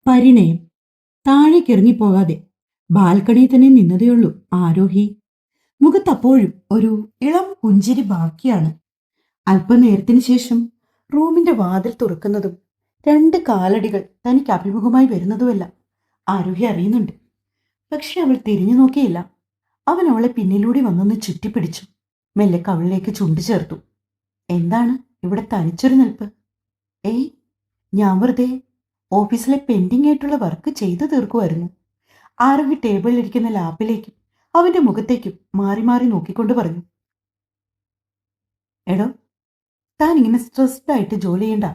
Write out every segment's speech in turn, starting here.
പരിണയം. താഴേക്കിറങ്ങിപ്പോകാതെ ബാൽക്കണിയിൽ തന്നെ നിന്നതേയുള്ളൂ ആരോഹി. മുഖത്തപ്പോഴും ഒരു ഇളം പുഞ്ചിരി ബാക്കിയാണ്. അല്പനേരത്തിന് ശേഷം റൂമിന്റെ വാതിൽ തുറക്കുന്നതും രണ്ട് കാലടികൾ തനിക്ക് അഭിമുഖമായി വരുന്നതുമെല്ലാം ആരോഹി അറിയുന്നുണ്ട്. പക്ഷെ അവൾ തിരിഞ്ഞു നോക്കിയില്ല. അവൻ അവളെ പിന്നിലൂടെ വന്നൊന്ന് ചുറ്റിപ്പിടിച്ചു. മെല്ലെ കവിളിലേക്ക് ചുണ്ടു ചേർത്തു. എന്താണ് ഇവിടെ തനിച്ചൊരു നിൽപ്പ്? ഏയ്, ഞാൻ വെറുതെ ഓഫീസിലെ പെൻഡിങ് ആയിട്ടുള്ള വർക്ക് ചെയ്തു തീർക്കുമായിരുന്നു. ആരോഗ്യ ടേബിളിലിരിക്കുന്ന ലാപ്പിലേക്കും അവന്റെ മുഖത്തേക്കും മാറി മാറി നോക്കിക്കൊണ്ട് പറഞ്ഞു. എടോ, താൻ ഇങ്ങനെ സ്ട്രെസ്ഡ് ആയിട്ട് ജോലി ചെയ്യണ്ട.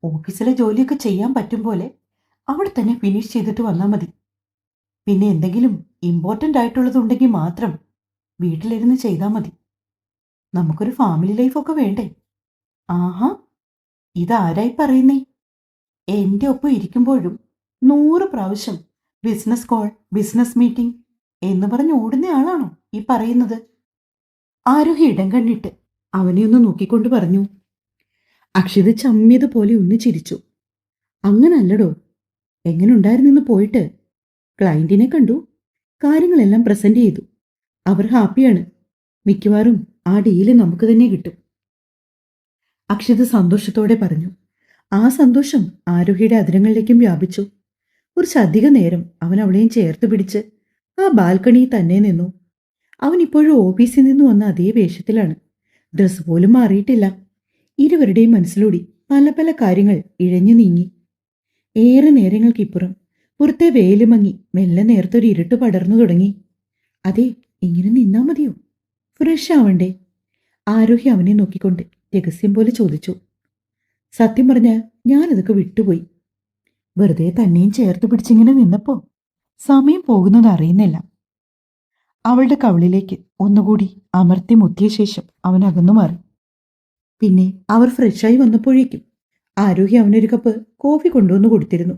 ഓഫീസിലെ ജോലിയൊക്കെ ചെയ്യാൻ പറ്റും പോലെ അവിടെ തന്നെ ഫിനിഷ് ചെയ്തിട്ട് വന്നാൽ മതി. പിന്നെ എന്തെങ്കിലും ഇമ്പോർട്ടൻ്റ് ആയിട്ടുള്ളതുണ്ടെങ്കിൽ മാത്രം വീട്ടിലിരുന്ന് ചെയ്താൽ മതി. നമുക്കൊരു ഫാമിലി ലൈഫൊക്കെ വേണ്ടേ? ആഹാ, ഇതാരായി പറയുന്നേ? എന്റെ ഒപ്പം ഇരിക്കുമ്പോഴും 100 പ്രാവശ്യം ബിസിനസ് കോൾ, ബിസിനസ് മീറ്റിംഗ് എന്ന് പറഞ്ഞ് ഓടുന്ന ആളാണോ ഈ പറയുന്നത്? ആരോഹി ഇടം കണ്ണിട്ട് അവനെ ഒന്ന് നോക്കിക്കൊണ്ട് പറഞ്ഞു. അക്ഷിത് ചമ്മിയതുപോലെ ഒന്ന് ചിരിച്ചു. അങ്ങനല്ലടോ. എങ്ങനെ ഉണ്ടായിരുന്നു ഇന്ന് പോയിട്ട്? ക്ലയന്റിനെ കണ്ടു, കാര്യങ്ങളെല്ലാം പ്രസന്റ് ചെയ്തു. അവർ ഹാപ്പിയാണ്. മിക്കവാറും ആ ഡീല് നമുക്ക് തന്നെ കിട്ടും. അക്ഷിത് സന്തോഷത്തോടെ പറഞ്ഞു. ആ സന്തോഷം ആരോഹിയുടെ അതിരങ്ങളിലേക്കും വ്യാപിച്ചു. കുറച്ചധികം നേരം അവൻ അവളെയും ചേർത്ത് പിടിച്ച് ആ ബാൽക്കണിയിൽ തന്നെ നിന്നു. അവൻ ഇപ്പോഴും ഓഫീസിൽ നിന്ന് വന്ന അതേ വേഷത്തിലാണ്. ഡ്രസ്സ് പോലും മാറിയിട്ടില്ല. ഇരുവരുടെയും മനസ്സിലൂടെ പല പല കാര്യങ്ങൾ ഇഴഞ്ഞു നീങ്ങി. ഏറെ നേരങ്ങൾക്കിപ്പുറം പുറത്തെ വെയില് മങ്ങി മെല്ലെ നേർത്തൊരു ഇരുട്ട് പടർന്നു തുടങ്ങി. അതെ, ഇങ്ങനെ നിന്നാ മതിയോ? ഫ്രഷ് ആവണ്ടേ? ആരോഹി അവനെ നോക്കിക്കൊണ്ട് രഹസ്യം പോലെ ചോദിച്ചു. സത്യം പറഞ്ഞാൽ ഞാനതൊക്കെ വിട്ടുപോയി. വെറുതെ തന്നെയും ചേർത്ത് പിടിച്ചിങ്ങനെ നിന്നപ്പോ സമയം പോകുന്നത് അറിയുന്നില്ല. അവളുടെ കവിളിലേക്ക് ഒന്നുകൂടി അമർത്തി മുത്തിയ ശേഷം അവൻ അകന്നു മാറി. പിന്നെ അവർ ഫ്രഷായി വന്നപ്പോഴേക്കും ആരോഹി അവനൊരു കപ്പ് കോഫി കൊണ്ടുവന്ന് കൊടുത്തിരുന്നു.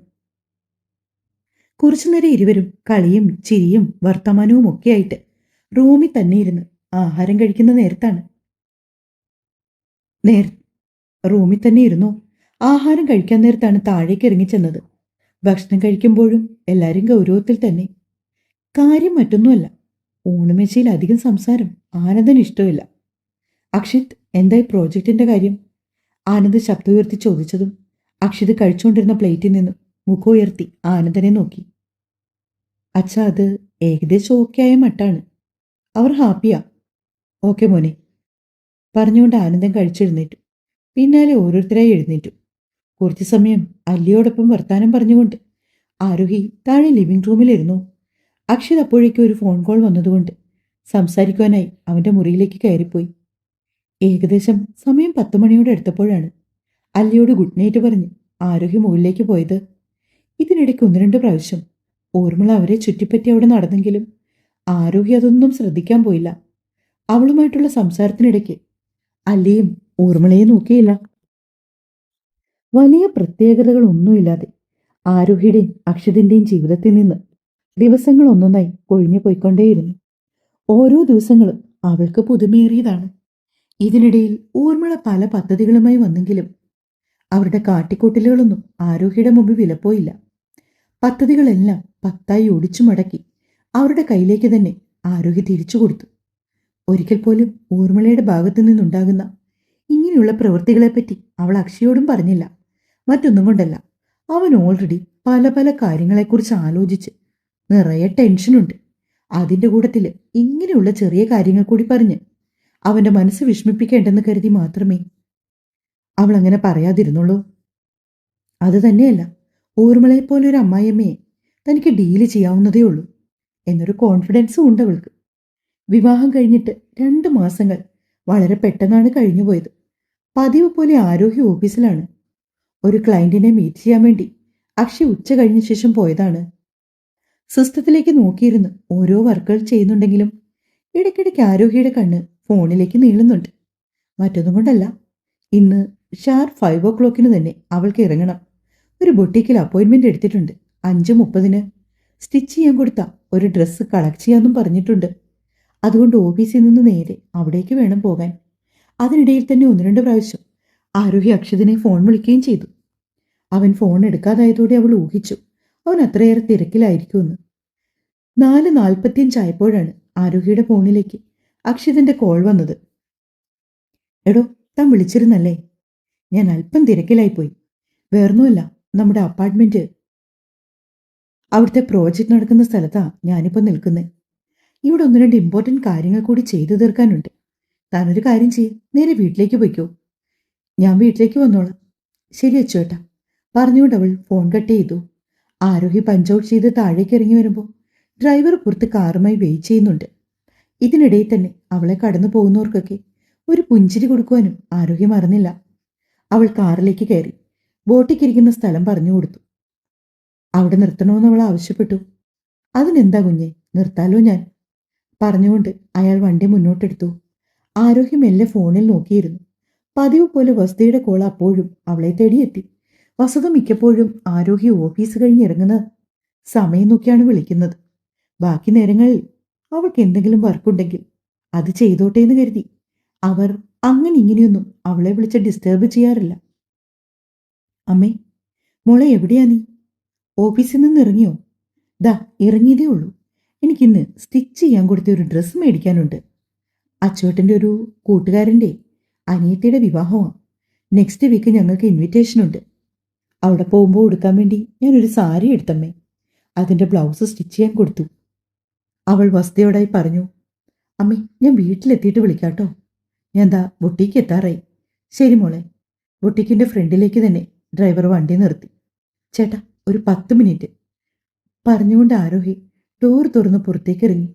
കുറച്ചുനേരം ഇരുവരും കളിയും ചിരിയും വർത്തമാനവും ഒക്കെയായിട്ട് റൂമിൽ തന്നെ ഇരുന്ന് ആഹാരം കഴിക്കുന്ന നേരത്താണ്. റൂമിൽ തന്നെ ഇരുന്നു ആഹാരം കഴിക്കാൻ നേരത്താണ് താഴേക്ക് ഇറങ്ങിച്ചെന്നത്. ഭക്ഷണം കഴിക്കുമ്പോഴും എല്ലാവരും ഗൗരവത്തിൽ തന്നെ. കാര്യം മറ്റൊന്നുമല്ല, ഊണുമേശയിൽ അധികം സംസാരം ആനന്ദിന് ഇഷ്ടമില്ല. അക്ഷിത്, എന്തായി പ്രോജക്റ്റിന്റെ കാര്യം? ആനന്ദ് ശബ്ദം ഉയർത്തി ചോദിച്ചതും അക്ഷിത് കഴിച്ചുകൊണ്ടിരുന്ന പ്ലേറ്റിൽ നിന്നും മുഖം ഉയർത്തി ആനന്ദനെ നോക്കി. അച്ഛാ, അത് ഏകദേശം ഓക്കെ ആയ മട്ടാണ്. അവർ ഹാപ്പിയാ. ഓക്കെ മോനെ, പറഞ്ഞുകൊണ്ട് ആനന്ദൻ കഴിച്ചെഴുന്നേറ്റു. പിന്നാലെ ഓരോരുത്തരായി എഴുന്നേറ്റു. കുറച്ചു സമയം അല്ലിയോടൊപ്പം വർത്താനം പറഞ്ഞുകൊണ്ട് ആരോഹി താഴെ ലിവിംഗ് റൂമിലിരുന്നു. അക്ഷിത് അപ്പോഴേക്കും ഒരു ഫോൺ കോൾ വന്നതുകൊണ്ട് സംസാരിക്കുവാനായി അവന്റെ മുറിയിലേക്ക് കയറിപ്പോയി. ഏകദേശം സമയം 10 മണിയോടെ അടുത്തപ്പോഴാണ് അല്ലിയോട് ഗുഡ് നൈറ്റ് പറഞ്ഞ് ആരോഹി മുകളിലേക്ക് പോയത്. ഇതിനിടയ്ക്ക് 1-2 പ്രാവശ്യം ഊർമിള അവരെ ചുറ്റിപ്പറ്റി അവിടെ നടന്നെങ്കിലും ആരോഹി അതൊന്നും ശ്രദ്ധിക്കാൻ പോയില്ല. അവളുമായിട്ടുള്ള സംസാരത്തിനിടയ്ക്ക് അല്ലിയും ഊർമിളയെ നോക്കിയില്ല. വലിയ പ്രത്യേകതകളൊന്നുമില്ലാതെ ആരോഹിയുടെയും അക്ഷിതിന്റെയും ജീവിതത്തിൽ നിന്ന് ദിവസങ്ങൾ ഒന്നൊന്നായി കൊഴിഞ്ഞു പോയിക്കൊണ്ടേയിരുന്നു. ഓരോ ദിവസങ്ങളും അവൾക്ക് പുതുമേറിയതാണ്. ഇതിനിടയിൽ ഊർമിള പല പദ്ധതികളുമായി വന്നെങ്കിലും അവരുടെ കാട്ടിക്കൂട്ടലുകളൊന്നും ആരോഹിയുടെ മുമ്പിൽ വിലപ്പോയില്ല. പദ്ധതികളെല്ലാം 10ആയി ഒടിച്ചു മടക്കി അവരുടെ കയ്യിലേക്ക് തന്നെ ആരോഹി തിരിച്ചു കൊടുത്തു. ഒരിക്കൽ പോലും ഊർമിളയുടെ ഭാഗത്തു നിന്നുണ്ടാകുന്ന ഇങ്ങനെയുള്ള പ്രവൃത്തികളെപ്പറ്റി അവൾ അക്ഷയോടും പറഞ്ഞില്ല. മറ്റൊന്നും കൊണ്ടല്ല, അവൻ ഓൾറെഡി പല പല കാര്യങ്ങളെക്കുറിച്ച് ആലോചിച്ച് നിറയെ ടെൻഷനുണ്ട്. അതിൻ്റെ കൂട്ടത്തിൽ ഇങ്ങനെയുള്ള ചെറിയ കാര്യങ്ങൾ കൂടി പറഞ്ഞ് അവൻ്റെ മനസ്സ് വിഷമിപ്പിക്കേണ്ടെന്ന് കരുതി മാത്രമേ അവൾ അങ്ങനെ പറയാതിരുന്നുള്ളൂ. അത് തന്നെയല്ല, ഊർമിളയെപ്പോലെ ഒരു അമ്മായിയമ്മയെ തനിക്ക് ഡീല് ചെയ്യാവുന്നതേ ഉള്ളൂ എന്നൊരു കോൺഫിഡൻസും ഉണ്ട് അവൾക്ക്. വിവാഹം കഴിഞ്ഞിട്ട് 2 മാസങ്ങൾ വളരെ പെട്ടെന്നാണ് കഴിഞ്ഞുപോയത്. പതിവ് പോലെ ആരോഹി ഓഫീസിലാണ്. ഒരു ക്ലയന്റിനെ മീറ്റ് ചെയ്യാൻ വേണ്ടി അക്ഷയ് ഉച്ച കഴിഞ്ഞ ശേഷം പോയതാണ്. സിസ്റ്റത്തിലേക്ക് നോക്കിയിരുന്ന് ഓരോ വർക്കുകൾ ചെയ്യുന്നുണ്ടെങ്കിലും ഇടയ്ക്കിടയ്ക്ക് ആരോഹിയുടെ കണ്ണ് ഫോണിലേക്ക് നീളുന്നുണ്ട്. മറ്റൊന്നും കൊണ്ടല്ല, ഇന്ന് ഷാർപ്പ് 5 o'clock തന്നെ അവൾക്ക് ഇറങ്ങണം. ഒരു ബൊട്ടീക്കിൽ അപ്പോയിൻമെന്റ് എടുത്തിട്ടുണ്ട്. 5:30 സ്റ്റിച്ച് ചെയ്യാൻ കൊടുത്ത ഒരു ഡ്രസ്സ് കളക്ട് ചെയ്യാമെന്നും പറഞ്ഞിട്ടുണ്ട്. അതുകൊണ്ട് ഓഫീസിൽ നിന്ന് നേരെ അവിടേക്ക് വേണം പോകാൻ. അതിനിടയിൽ തന്നെ 1-2 പ്രാവശ്യം ആരോഹി അക്ഷതിനെ ഫോൺ വിളിക്കുകയും ചെയ്തു. അവൻ ഫോൺ എടുക്കാതായതോടെ അവൾ ഊഹിച്ചു അവൻ അത്രയേറെ തിരക്കിലായിരിക്കുമെന്ന്. 4:45 ആയപ്പോഴാണ് ആരോഹിയുടെ ഫോണിലേക്ക് അക്ഷിതന്റെ കോൾ വന്നത്. എടോ, താൻ വിളിച്ചിരുന്നല്ലേ? ഞാൻ അല്പം തിരക്കിലായിപ്പോയി. വേറൊന്നുമല്ല, നമ്മുടെ അപ്പാർട്ട്മെന്റ് അവിടുത്തെ പ്രോജക്റ്റ് നടക്കുന്ന സ്ഥലത്താ ഞാനിപ്പോൾ നിൽക്കുന്നത്. ഇവിടെ ഒന്ന് രണ്ട് ഇമ്പോർട്ടൻറ്റ് കാര്യങ്ങൾ കൂടി ചെയ്തു തീർക്കാനുണ്ട്. താനൊരു കാര്യം ചെയ്യും, നേരെ വീട്ടിലേക്ക് പോയിക്കോ. ഞാൻ വീട്ടിലേക്ക് വന്നോളാം. ശരി അച്ചുവേട്ടാ, പറഞ്ഞുകൊണ്ട് അവൾ ഫോൺ കട്ട് ചെയ്തു. ആരോഹി പഞ്ച് ഔട്ട് ചെയ്ത് താഴേക്ക് ഇറങ്ങി വരുമ്പോൾ ഡ്രൈവർ പുറത്ത് കാറുമായി വെയിറ്റ് ചെയ്യുന്നുണ്ട്. ഇതിനിടയിൽ തന്നെ അവളെ കടന്നു പോകുന്നവർക്കൊക്കെ ഒരു പുഞ്ചിരി കൊടുക്കുവാനും ആരോഹി മറന്നില്ല. അവൾ കാറിലേക്ക് കയറി ബോട്ടിക്കിരിക്കുന്ന സ്ഥലം പറഞ്ഞു കൊടുത്തു. അവിടെ നിർത്തണമെന്ന് അവൾ ആവശ്യപ്പെട്ടു. അതിനെന്താ കുഞ്ഞെ, നിർത്താലോ ഞാൻ, പറഞ്ഞുകൊണ്ട് അയാൾ വണ്ടി മുന്നോട്ടെടുത്തു. ആരോഹി മെല്ലെ ഫോണിൽ നോക്കിയിരുന്നു. പതിവ് പോലെ വസതിയുടെ കോൾ അപ്പോഴും അവളെ തേടിയെത്തി. വസത മിക്കപ്പോഴും ആരോഹി ഓഫീസ് കഴിഞ്ഞ് ഇറങ്ങുന്ന സമയം നോക്കിയാണ് വിളിക്കുന്നത്. ബാക്കി നേരങ്ങളിൽ അവൾക്ക് എന്തെങ്കിലും വർക്കുണ്ടെങ്കിൽ അത് ചെയ്തോട്ടെ എന്ന് കരുതി അവർ അങ്ങനെ ഇങ്ങനെയൊന്നും അവളെ വിളിച്ച് ഡിസ്റ്റർബ് ചെയ്യാറില്ല. അമ്മേ, മോളെ എവിടെയാ നീ? ഓഫീസിൽ നിന്ന് ഇറങ്ങിയോ? ദാ ഇറങ്ങിയതേ ഉള്ളൂ. എനിക്കിന്ന് സ്റ്റിച്ച് ചെയ്യാൻ കൊടുത്ത ഒരു ഡ്രസ്സ് മേടിക്കാനുണ്ട്. അച്ചുവേട്ടൻ്റെ ഒരു കൂട്ടുകാരൻ്റെ അനിയത്തിയുടെ വിവാഹമാണ്. നെക്സ്റ്റ് വീക്ക് ഞങ്ങൾക്ക് ഇൻവിറ്റേഷൻ ഉണ്ട്. അവിടെ പോകുമ്പോൾ ഉടുക്കാൻ വേണ്ടി ഞാനൊരു സാരി എടുത്തമ്മേ. അതിൻ്റെ ബ്ലൗസ് സ്റ്റിച്ച് ചെയ്യാൻ കൊടുത്തു. അവൾ വസ്തുതയോടായി പറഞ്ഞു. അമ്മേ, ഞാൻ വീട്ടിലെത്തിയിട്ട് വിളിക്കാട്ടോ. ഞാൻ ദാ ബൊട്ടീക്ക് എത്താറായി. ശരി മോളെ. ബൊട്ടീക്കിൻ്റെ ഫ്രണ്ടിലേക്ക് തന്നെ ഡ്രൈവർ വണ്ടി നിർത്തി. ചേട്ടാ, ഒരു 10 മിനിറ്റ്, പറഞ്ഞുകൊണ്ട് ആരോഹി ഡോർ തുറന്ന് പുറത്തേക്ക് ഇറങ്ങി.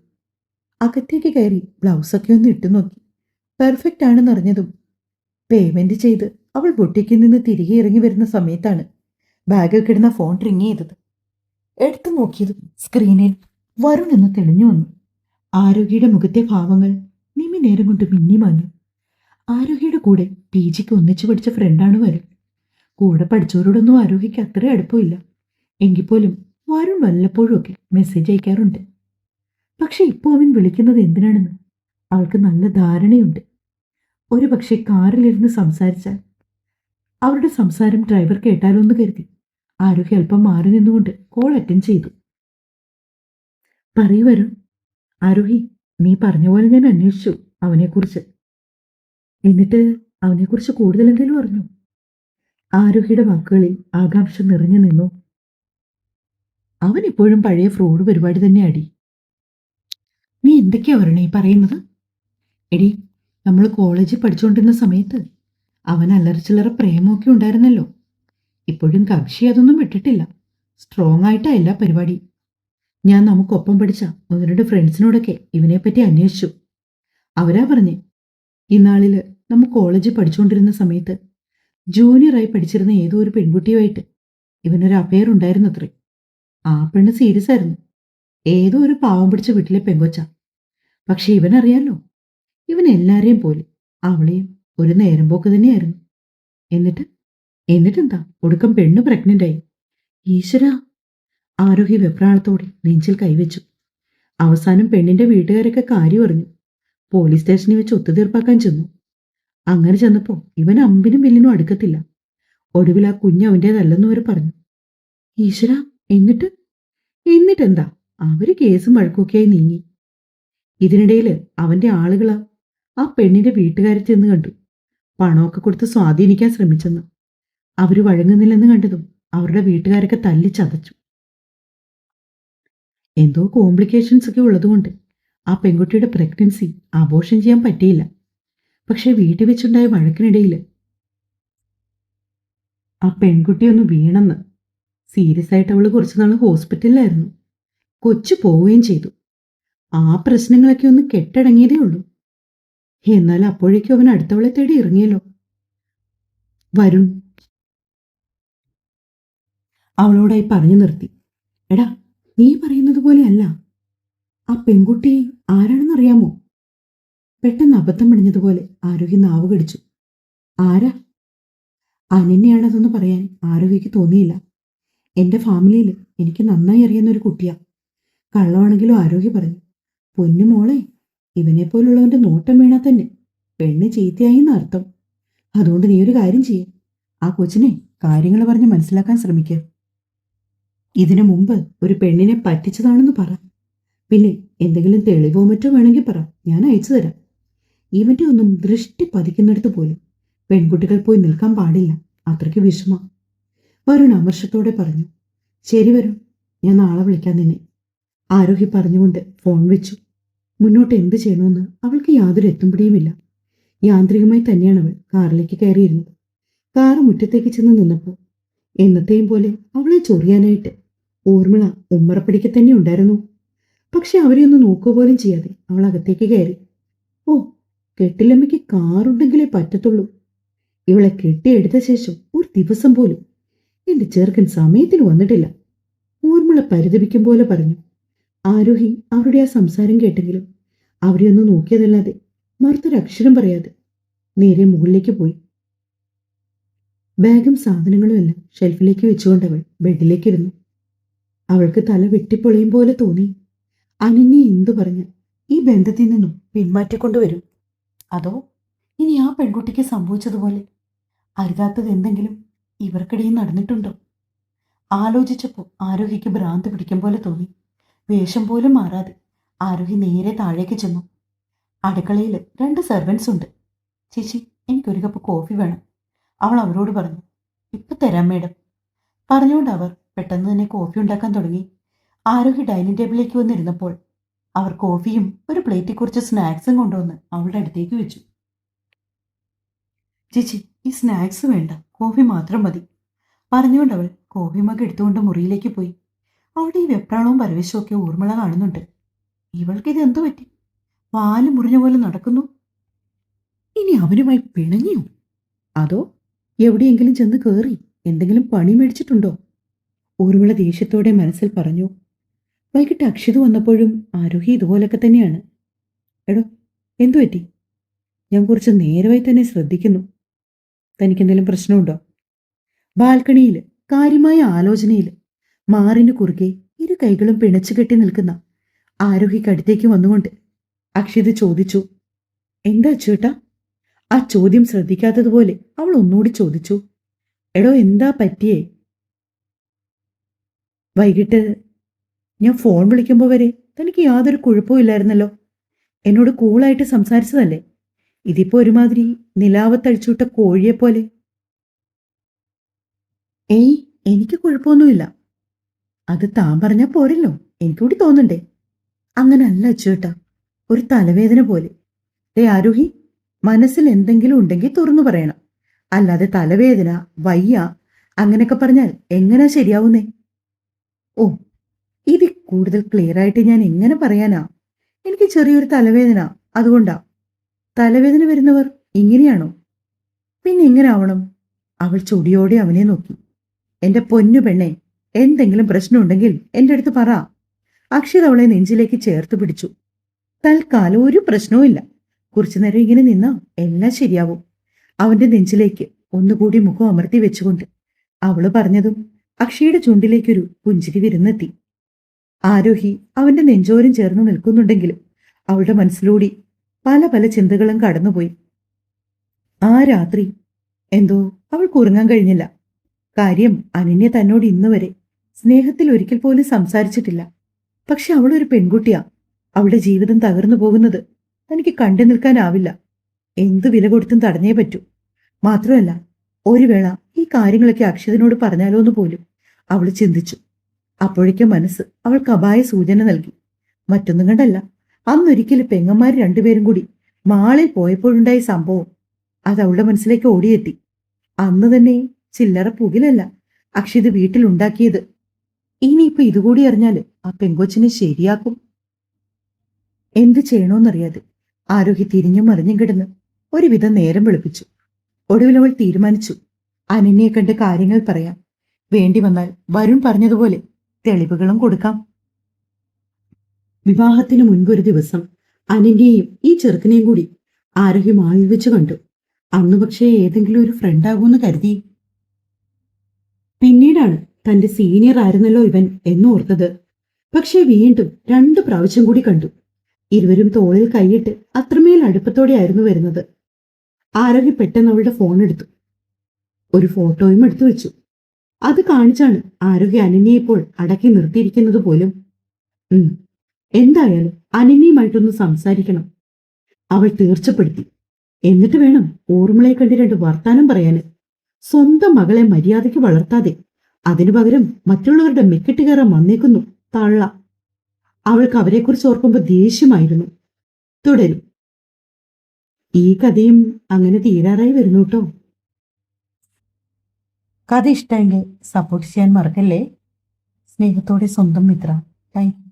അകത്തേക്ക് കയറി ബ്ലൗസൊക്കെ ഒന്ന് ഇട്ടു നോക്കി. പെർഫെക്റ്റ് ആണെന്നറിഞ്ഞതും പേയ്മെന്റ് ചെയ്ത് അവൾ ബൊട്ടിക്കിൽ നിന്ന് തിരികെ ഇറങ്ങി വരുന്ന സമയത്താണ് ബാഗിൽ കിടന്ന ഫോൺ റിങ് ചെയ്തത്. എടുത്തു നോക്കിയതും സ്ക്രീനിൽ വരുൺ എന്ന് തെളിഞ്ഞു വന്നു. ആരോഗ്യയുടെ മുഖത്തെ ഭാവങ്ങൾ നിമി നേരം കൊണ്ട് മിന്നി മാഞ്ഞു. ആരോഗ്യയുടെ കൂടെ PGക്ക് ഒന്നിച്ചു പഠിച്ച ഫ്രണ്ടാണ് വരുൺ. കൂടെ പഠിച്ചവരോടൊന്നും ആരോഗ്യക്ക് അത്ര അടുപ്പമില്ല. എങ്കിൽ പോലും വരുൺ വല്ലപ്പോഴും ഒക്കെ മെസ്സേജ് അയക്കാറുണ്ട്. പക്ഷെ ഇപ്പോൾ അവൻ വിളിക്കുന്നത് എന്തിനാണെന്ന് അവൾക്ക് നല്ല ധാരണയുണ്ട്. ഒരു പക്ഷേ കാറിലിരുന്ന് സംസാരിച്ചാൽ അവരുടെ സംസാരം ഡ്രൈവർ കേട്ടാലോ എന്ന് കരുതി ആരോഗ്യ അല്പം മാറി നിന്നുകൊണ്ട് കോൾ അറ്റൻഡ് ചെയ്തു. പറയൂ വരുൺ. ആരോഹി, നീ പറഞ്ഞ പോലെ ഞാൻ അന്വേഷിച്ചു അവനെക്കുറിച്ച്. എന്നിട്ട് അവനെക്കുറിച്ച് കൂടുതൽ എന്തെങ്കിലും അറിഞ്ഞു? ആരോഹിയുടെ വാക്കുകളിൽ ആകാംക്ഷ നിറഞ്ഞു നിന്നു. അവൻ ഇപ്പോഴും പഴയ ഫ്രോഡ് പരിപാടി തന്നെ അടി. നീ എന്തൊക്കെയാ വരണേ ഈ പറയുന്നത്? എടി, നമ്മൾ കോളേജിൽ പഠിച്ചുകൊണ്ടിരുന്ന സമയത്ത് അവൻ അല്ലറച്ചില്ലറ പ്രേമമൊക്കെ ഉണ്ടായിരുന്നല്ലോ. ഇപ്പോഴും കക്ഷി അതൊന്നും വിട്ടിട്ടില്ല. സ്ട്രോങ് ആയിട്ടാ എല്ലാ പരിപാടി. ഞാൻ നമുക്കൊപ്പം പഠിച്ച 1-2 ഫ്രണ്ട്സിനോടൊക്കെ ഇവനെപ്പറ്റി അന്വേഷിച്ചു. അവരാ പറഞ്ഞേ, ഇന്നാളില് നമ്മൾ കോളേജിൽ പഠിച്ചുകൊണ്ടിരുന്ന സമയത്ത് ജൂനിയറായി പഠിച്ചിരുന്ന ഏതോ ഒരു പെൺകുട്ടിയുമായിട്ട് ഇവനൊരു അഫെയർ ഉണ്ടായിരുന്നത്രേ. ആ പെണ്ണ് സീരിയസ് ആയിരുന്നു. ഏതോ ഒരു പാവം പിടിച്ച വീട്ടിലെ പെങ്കൊച്ച. പക്ഷെ ഇവനറിയാലോ, ഇവൻ എല്ലാരെയും പോലെ അവളെയും ഒരു നേരം പോക്ക് തന്നെയായിരുന്നു. എന്നിട്ടെന്താ, ഒടുക്കം പെണ്ണ് പ്രഗ്നന്റായി. ഈശ്വര! ആരോഹി വെപ്രാളത്തോടെ നെഞ്ചിൽ കൈവച്ചു. അവസാനം പെണ്ണിന്റെ വീട്ടുകാരൊക്കെ കാര്യം അറിഞ്ഞു. പോലീസ് സ്റ്റേഷനിൽ വെച്ച് ഒത്തുതീർപ്പാക്കാൻ ചെന്നു. അങ്ങനെ ചെന്നപ്പോൾ ഇവൻ അമ്പിനും വില്ലിനും അടുക്കത്തില്ല. ഒടുവിൽ ആ കുഞ്ഞ് അവൻ്റേതല്ലെന്ന് വരെ പറഞ്ഞു. ഈശ്വര! എന്നിട്ടെന്താ, അവര് കേസും വഴക്കൊക്കെയായി നീങ്ങി. ഇതിനിടയിൽ അവന്റെ ആളുകളാ ആ പെണ്ണിന്റെ വീട്ടുകാരെ ചെന്ന് കണ്ടു. പണമൊക്കെ കൊടുത്ത് സ്വാധീനിക്കാൻ ശ്രമിച്ചെന്ന്. അവര് വഴങ്ങുന്നില്ലെന്ന് കണ്ടതും അവരുടെ വീട്ടുകാരൊക്കെ തല്ലി ചതച്ചു. എന്തോ കോംപ്ലിക്കേഷൻസ് ഒക്കെ ഉള്ളതുകൊണ്ട് ആ പെൺകുട്ടിയുടെ പ്രഗ്നൻസി അബോർഷൻ ചെയ്യാൻ പറ്റിയില്ല. പക്ഷെ വീട്ടിൽ വെച്ചുണ്ടായ വഴക്കിനിടയിൽ ആ പെൺകുട്ടി ഒന്ന് വീണെന്ന്. സീരിയസ് ആയിട്ട് അവൾ കുറച്ചുനാൾ ഹോസ്പിറ്റലിലായിരുന്നു. കൊച്ചു പോവുകയും ചെയ്തു. ആ പ്രശ്നങ്ങളൊക്കെ ഒന്ന് കെട്ടടങ്ങിയതേ ഉള്ളൂ. എന്നാൽ അപ്പോഴേക്കും അവൻ അടുത്തവളെ തേടി ഇറങ്ങിയല്ലോ. വരുൺ അവളോടായി പറഞ്ഞു നിർത്തി. എടാ, നീ പറയുന്നത് പോലെയല്ല. ആ പെൺകുട്ടി ആരാണെന്നറിയാമോ? പെട്ടെന്ന് അബദ്ധം പിടിഞ്ഞതുപോലെ ആരോഗ്യ നാവ് കടിച്ചു. ആരാ? അനന്യയാണതെന്ന് പറയാൻ ആരോഗ്യക്ക് തോന്നിയില്ല. എൻ്റെ ഫാമിലിയിൽ എനിക്ക് നന്നായി അറിയുന്ന ഒരു കുട്ടിയാ. കള്ളമാണെങ്കിലും ആരോഗ്യ പറഞ്ഞു. പൊന്നു മോളെ, ഇവനെപ്പോലുള്ളവൻ്റെ നോട്ടം വീണാൽ തന്നെ പെണ്ണ് ചീത്തയായി എന്നർത്ഥം. അതുകൊണ്ട് നീ ഒരു കാര്യം ചെയ്യേ, ആ കൊച്ചിനെ കാര്യങ്ങൾ പറഞ്ഞ് മനസ്സിലാക്കാൻ ശ്രമിക്കുക. ഇതിനു മുമ്പ് ഒരു പെണ്ണിനെ പറ്റിച്ചതാണെന്ന് പറ. പിന്നെ എന്തെങ്കിലും തെളിവോ മറ്റോ വേണമെങ്കിൽ പറ, ഞാൻ അയച്ചു തരാം. ഇവന്റെ ഒന്നും ദൃഷ്ടി പതിക്കുന്നിടത്ത് പോലും പെൺകുട്ടികൾ പോയി നിൽക്കാൻ പാടില്ല. അത്രയ്ക്ക് വിഷമ. വരുൺ അമർഷത്തോടെ പറഞ്ഞു. ശരി വരുൺ, ഞാൻ നാളെ വിളിക്കാൻ നിന്നെ. ആരോഹി പറഞ്ഞുകൊണ്ട് ഫോൺ വെച്ചു. മുന്നോട്ട് എന്ത് ചെയ്യണമെന്ന് അവൾക്ക് യാതൊരു എത്തുംപിടിയുമില്ല. യാന്ത്രികമായി തന്നെയാണ് അവൾ കാറിലേക്ക് കയറിയിരുന്നത്. കാറ് മുറ്റത്തേക്ക് ചെന്ന് നിന്നപ്പോൾ എന്നത്തെയും പോലെ അവളെ ചൊറിയാനായിട്ട് ഊർമിള ഉമ്മറപ്പടിക്ക് തന്നെ ഉണ്ടായിരുന്നു. പക്ഷെ അവരെ ഒന്ന് നോക്കുക പോലും ചെയ്യാതെ അവൾ അകത്തേക്ക് കയറി. ഓ, കെട്ടിലമ്മയ്ക്ക് കാറുണ്ടെങ്കിലേ പറ്റത്തുള്ളൂ. ഇവളെ കെട്ടിയെടുത്ത ശേഷം ഒരു ദിവസം പോലും എന്റെ ചെറുക്കൻ സമയത്തിന് വന്നിട്ടില്ല. ഊർമിള പരിതപിക്കും പോലെ പറഞ്ഞു. ആരോഹി അവരുടെ ആ സംസാരം കേട്ടെങ്കിലും അവരെ ഒന്ന് നോക്കിയതല്ലാതെ മറുത്തൊരക്ഷരം പറയാതെ നേരെ മുകളിലേക്ക് പോയി. ബാഗും സാധനങ്ങളും എല്ലാം ഷെൽഫിലേക്ക് വെച്ചുകൊണ്ടവൾ ബെഡിലേക്കിരുന്നു. അവൾക്ക് തല വെട്ടിപ്പൊളിയും പോലെ തോന്നി. അനന്യ എന്തു പറഞ്ഞ് ഈ ബന്ധത്തിൽ നിന്നും പിന്മാറ്റിക്കൊണ്ടുവരും? അതോ ഇനി ആ പെൺകുട്ടിക്ക് സംഭവിച്ചതുപോലെ അരുതാത്തത് എന്തെങ്കിലും ഇവർക്കിടയിൽ നടന്നിട്ടുണ്ടോ? ആലോചിച്ചപ്പോൾ ആരോഹിക്ക് ഭ്രാന്ത് പിടിക്കും പോലെ തോന്നി. വേഷം പോലും മാറാതെ ആരോഹി നേരെ താഴേക്ക് ചെന്നു. അടുക്കളയിൽ 2 സെർവൻസ് ഉണ്ട്. ചേച്ചി, എനിക്കൊരു കപ്പ് കോഫി വേണം, അവൾ അവരോട് പറഞ്ഞു. ഇപ്പൊ തരാം മേഡം. പറഞ്ഞുകൊണ്ട് അവർ പെട്ടെന്ന് തന്നെ കോഫി ഉണ്ടാക്കാൻ തുടങ്ങി. ആരോഹി ഡൈനിങ് ടേബിളിലേക്ക് വന്നിരുന്നപ്പോൾ അവർ കോഫിയും ഒരു പ്ലേറ്റിൽ കുറച്ച് സ്നാക്സും കൊണ്ടുവന്ന് അവളുടെ അടുത്തേക്ക് വെച്ചു. ചേച്ചി, ഈ സ്നാക്സ് വേണ്ട, കോഫി മാത്രം മതി, പറഞ്ഞുകൊണ്ട് അവൾ കോഫി മഗ് എടുത്തുകൊണ്ട് മുറിയിലേക്ക് പോയി. അവളുടെ ഈ വെപ്രാളവും പരവേശവും ഒക്കെ ഊർമിള കാണുന്നുണ്ട്. ഇവൾക്ക് എന്തു പറ്റി? വാല് മുറിഞ്ഞ പോലെ നടക്കുന്നു. ഇനി അവനുമായി പിണങ്ങിയോ? അതോ എവിടെയെങ്കിലും ചെന്ന് കയറി എന്തെങ്കിലും പണി മേടിച്ചിട്ടുണ്ടോ? ഊർമിള ദേഷ്യത്തോടെ മനസ്സിൽ പറഞ്ഞു. വൈകിട്ട് അക്ഷിത് വന്നപ്പോഴും ആരോഹി ഇതുപോലൊക്കെ തന്നെയാണ്. എടോ, എന്തു പറ്റി? ഞാൻ കുറച്ച് നേരമായി തന്നെ ശ്രദ്ധിക്കുന്നു. തനിക്കെന്തെങ്കിലും പ്രശ്നമുണ്ടോ? ബാൽക്കണിയിൽ കാര്യമായ ആലോചനയിൽ മാറിന് കുറുകെ 2 കൈകളും പിണച്ചു കെട്ടി നിൽക്കുന്ന ആരോഹിക്കടുത്തേക്ക് വന്നുകൊണ്ട് അക്ഷിത് ചോദിച്ചു. എന്താ ചേട്ടാ? ആ ചോദ്യം ശ്രദ്ധിക്കാത്തതുപോലെ അവൾ ഒന്നുകൂടി ചോദിച്ചു. എടോ, എന്താ പറ്റിയേ? വൈകിട്ട് ഞാൻ ഫോൺ വിളിക്കുമ്പോൾ വരെ തനിക്ക് യാതൊരു കുഴപ്പവും ഇല്ലായിരുന്നല്ലോ. എന്നോട് കൂളായിട്ട് സംസാരിച്ചതല്ലേ? ഇതിപ്പോ ഒരുമാതിരി നിലാവത്തഴിച്ചുവിട്ട കോഴിയെപ്പോലെ. ഏയ്, എനിക്ക് കുഴപ്പമൊന്നുമില്ല. അത് താൻ പറഞ്ഞാൽ പോരല്ലോ, എനിക്കൂടി തോന്നണ്ടേ? അങ്ങനല്ല അച്ചുവേട്ടാ, ഒരു തലവേദന പോലെ. ആരോഹി, മനസ്സിൽ എന്തെങ്കിലും ഉണ്ടെങ്കിൽ തുറന്നു പറയണം. അല്ലാതെ തലവേദന, വയ്യ അങ്ങനെയൊക്കെ പറഞ്ഞാൽ എങ്ങനെ ശരിയാവുന്നേ? ഓ, ഇത് കൂടുതൽ ക്ലിയർ ആയിട്ട് ഞാൻ എങ്ങനെ പറയാനാ? എനിക്ക് ചെറിയൊരു തലവേദന, അതുകൊണ്ടാ. തലവേദന വരുന്നവർ ഇങ്ങനെയാണോ? പിന്നെ എങ്ങനെ ആവണം? അവൾ ചൊടിയോടെ അവനെ നോക്കി. എന്റെ പൊന്നു പെണ്ണെ, എന്തെങ്കിലും പ്രശ്നമുണ്ടെങ്കിൽ എന്റെ അടുത്ത് പറ. അക്ഷിത് അവളെ നെഞ്ചിലേക്ക് ചേർത്ത് പിടിച്ചു. തൽക്കാലം ഒരു പ്രശ്നവുമില്ല. കുറച്ചുനേരം ഇങ്ങനെ നിന്നാ എല്ലാം ശരിയാവും. അവന്റെ നെഞ്ചിലേക്ക് ഒന്നുകൂടി മുഖം അമർത്തി വെച്ചുകൊണ്ട് അവള് പറഞ്ഞതും അക്ഷിയുടെ ചുണ്ടിലേക്കൊരു പുഞ്ചിരി വിരുന്നെത്തി. ആരോഹി അവന്റെ നെഞ്ചോരം ചേർന്ന് നിൽക്കുന്നുണ്ടെങ്കിലും അവളുടെ മനസ്സിലൂടി പല പല ചിന്തകളും കടന്നുപോയി. ആ രാത്രി എന്തോ അവൾക്ക് ഉറങ്ങാൻ കഴിഞ്ഞില്ല. കാര്യം അനന്യ തന്നോട് ഇന്നുവരെ സ്നേഹത്തിൽ ഒരിക്കൽ പോലും സംസാരിച്ചിട്ടില്ല. പക്ഷെ അവളൊരു പെൺകുട്ടിയാ. അവളുടെ ജീവിതം തകർന്നു പോകുന്നത് തനിക്ക് കണ്ടു നിൽക്കാനാവില്ല. എന്തു വില കൊടുത്തും തടഞ്ഞേ പറ്റൂ. മാത്രമല്ല, ഒരു വേള ഈ കാര്യങ്ങളൊക്കെ അക്ഷിതിനോട് പറഞ്ഞാലോ എന്ന് പോലും അവൾ ചിന്തിച്ചു. അപ്പോഴേക്കും മനസ്സ് അവൾക്ക് അപായ സൂചന നൽകി. മറ്റൊന്നും കണ്ടല്ല, അന്നൊരിക്കലും പെങ്ങന്മാർ രണ്ടുപേരും കൂടി മാളിൽ പോയപ്പോഴുണ്ടായ സംഭവം അത് അവളുടെ മനസ്സിലേക്ക് ഓടിയെത്തി. അന്ന് തന്നെ ചില്ലറ പുകിലല്ല അക്ഷിത് വീട്ടിലുണ്ടാക്കിയത്. ഇനിയിപ്പോ ഇതുകൂടി അറിഞ്ഞാല് ആ പെങ്കൊച്ചിനെ ശരിയാക്കും. എന്ത് ചെയ്യണോന്നറിയാതെ ആരോഹി തിരിഞ്ഞും മറിഞ്ഞും കിടന്ന് ഒരുവിധം നേരം വെളുപ്പിച്ചു. ഒടുവിൽ അവൾ തീരുമാനിച്ചു, അനന്യയെ കണ്ട് കാര്യങ്ങൾ പറയാം. വേണ്ടി വന്നാൽ വരുൺ പറഞ്ഞതുപോലെ തെളിവുകളും കൊടുക്കാം. വിവാഹത്തിന് മുൻപൊരു ദിവസം അനന്യയും ഈ ചെറുക്കനെയും കൂടി ആരോഹി മാളിൽ വെച്ച് കണ്ടു. അന്ന് പക്ഷേ ഏതെങ്കിലും ഒരു ഫ്രണ്ടാകുമെന്ന് കരുതി. പിന്നീടാണ് തന്റെ സീനിയർ ആയിരുന്നല്ലോ ഇവൻ എന്നോർത്തത്. പക്ഷേ വീണ്ടും 2 പ്രാവശ്യം കൂടി കണ്ടു. ഇരുവരും തോളിൽ കൈയിട്ട് അത്രമേൽ അടുപ്പത്തോടെയായിരുന്നു വരുന്നത്. ആരോഹി പെട്ടെന്ന് അവളുടെ ഫോൺ എടുത്തു. ഒരു ഫോട്ടോയും എടുത്തു വെച്ചു. അത് കാണിച്ചാണ് ആരോഗ്യ അനന്യയെ ഇപ്പോൾ അടക്കി നിർത്തിയിരിക്കുന്നത് പോലും. എന്തായാലും അനന്യയുമായിട്ടൊന്ന് സംസാരിക്കണം, അവൾ തീർച്ചപ്പെടുത്തി. എന്നിട്ട് വേണം ഊർമിളയെ കണ്ട് രണ്ട് വർത്താനം പറയാന്. സ്വന്തം മകളെ മര്യാദയ്ക്ക് വളർത്താതെ അതിനു പകരം മറ്റുള്ളവരുടെ മെക്കിട്ട് കയറാൻ വന്നേക്കുന്നു തള്ള. അവൾക്ക് അവരെക്കുറിച്ച് ഓർക്കുമ്പോൾ ദേഷ്യമായിരുന്നു. തുടരും. ഈ കഥയും അങ്ങനെ തീരാറായി വരുന്നു കേട്ടോ. കഥ ഇഷ്ടമെങ്കിൽ സപ്പോർട്ട് ചെയ്യാൻ മറക്കല്ലേ. സ്നേഹത്തോടെ സ്വന്തം മിത്ര. Thank you.